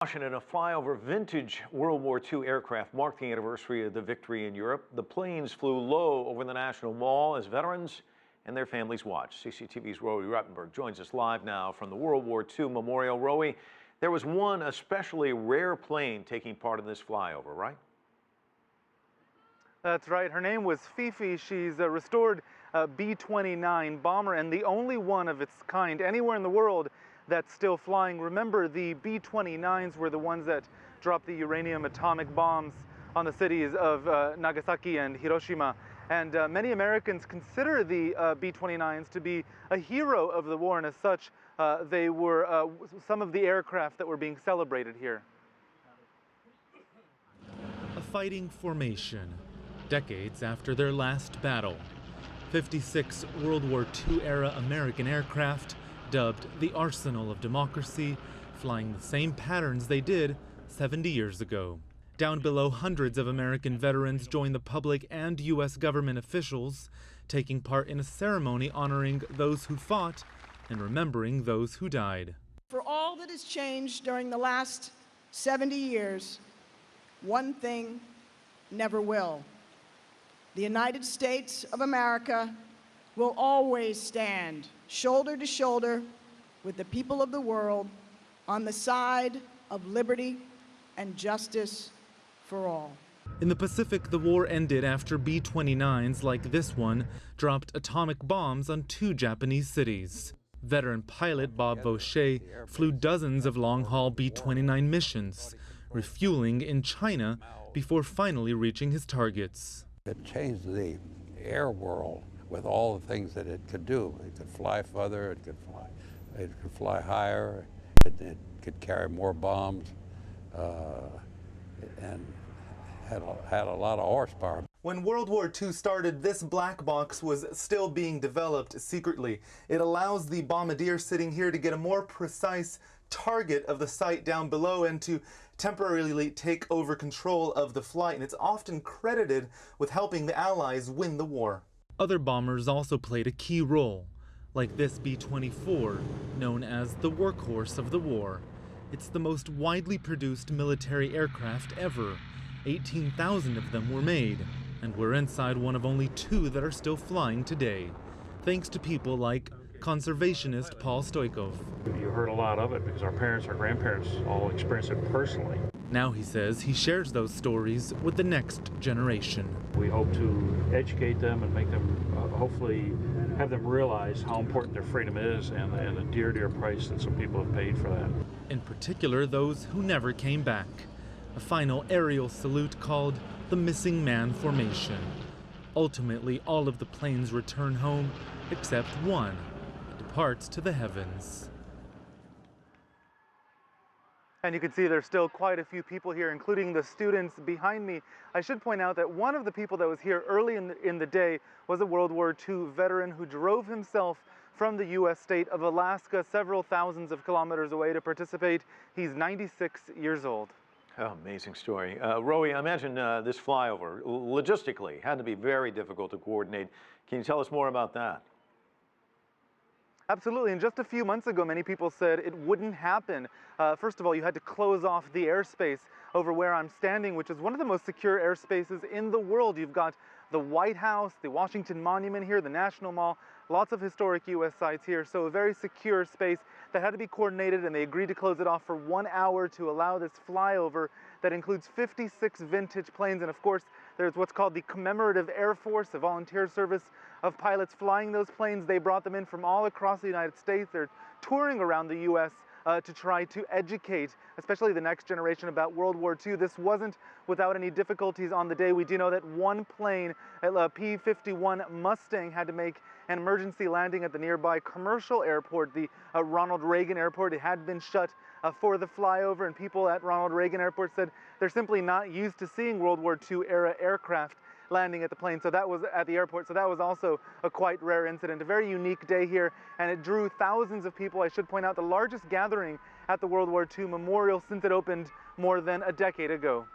Washington, a flyover vintage World War II aircraft marked the anniversary of the victory in Europe. The planes flew low over the National Mall as veterans and their families watched. CCTV's Roee Ruttenberg joins us live now from the World War II Memorial. Roee, there was one especially rare plane taking part in this flyover, right? That's right. Her name was Fifi. She's a restored B-29 bomber and the only one of its kind anywhere in the world that's still flying. Remember, the B-29s were the ones that dropped the uranium atomic bombs on the cities of Nagasaki and Hiroshima. And many Americans consider the B-29s to be a hero of the war, and as such, they were some of the aircraft that were being celebrated here. A fighting formation, decades after their last battle. 56 World War II-era American aircraft, dubbed the Arsenal of Democracy, flying the same patterns they did 70 years ago. Down below, hundreds of American veterans joined the public and U.S. government officials, taking part in a ceremony honoring those who fought and remembering those who died. For all that has changed during the last 70 years, one thing never will. The United States of America will always stand shoulder to shoulder with the people of the world on the side of liberty and justice for all. In the Pacific, the war ended after B-29s like this one dropped atomic bombs on 2 Japanese cities. Veteran pilot Bob Vaucher flew dozens of long-haul B-29 missions, refueling in China before finally reaching his targets. It changed the air world with all the things that it could do. It could fly further, it could fly higher, it could carry more bombs, and had a lot of horsepower. When World War II started, this black box was still being developed secretly. It allows the bombardier sitting here to get a more precise target of the site down below and to temporarily take over control of the flight, and it's often credited with helping the Allies win the war. Other bombers also played a key role, like this B-24, known as the workhorse of the war. It's the most widely produced military aircraft ever. 18,000 of them were made, and we're inside one of only 2 that are still flying today, thanks to people like conservationist Paul Stoikov. You heard a lot of it because our parents, our grandparents all experienced it personally. Now he says he shares those stories with the next generation. We hope to educate them and make them, hopefully have them realize how important their freedom is and the dear, dear price that some people have paid for that. In particular, those who never came back. A final aerial salute called the Missing Man Formation. Ultimately, all of the planes return home except one. Departs to the heavens. And you can see there's still quite a few people here, including the students behind me. I should point out that one of the people that was here early in the day was a World War II veteran who drove himself from the U.S. state of Alaska several thousands of kilometers away to participate. He's 96 years old. Oh, amazing story. Roee, I imagine this flyover, logistically, had to be very difficult to coordinate. Can you tell us more about that? Absolutely, and just a few months ago, many people said it wouldn't happen. First of all, you had to close off the airspace over where I'm standing, which is one of the most secure airspaces in the world. You've got the White House, the Washington Monument here, the National Mall, lots of historic U.S. sites here, so a very secure space that had to be coordinated, and they agreed to close it off for 1 hour to allow this flyover that includes 56 vintage planes, and of course, there's what's called the Commemorative Air Force, a volunteer service of pilots flying those planes. They brought them in from all across the United States. They're touring around the U.S. To try to educate, especially the next generation, about World War II. This wasn't without any difficulties on the day. We do know that one plane, a P-51 Mustang, had to make an emergency landing at the nearby commercial airport, the Ronald Reagan Airport. It had been shut for the flyover, and people at Ronald Reagan Airport said they're simply not used to seeing World War II era aircraft landing at the plane, so that was at the airport, so that was also a quite rare incident. A very unique day here, and it drew thousands of people. I should point out the largest gathering at the World War II Memorial since it opened more than a decade ago.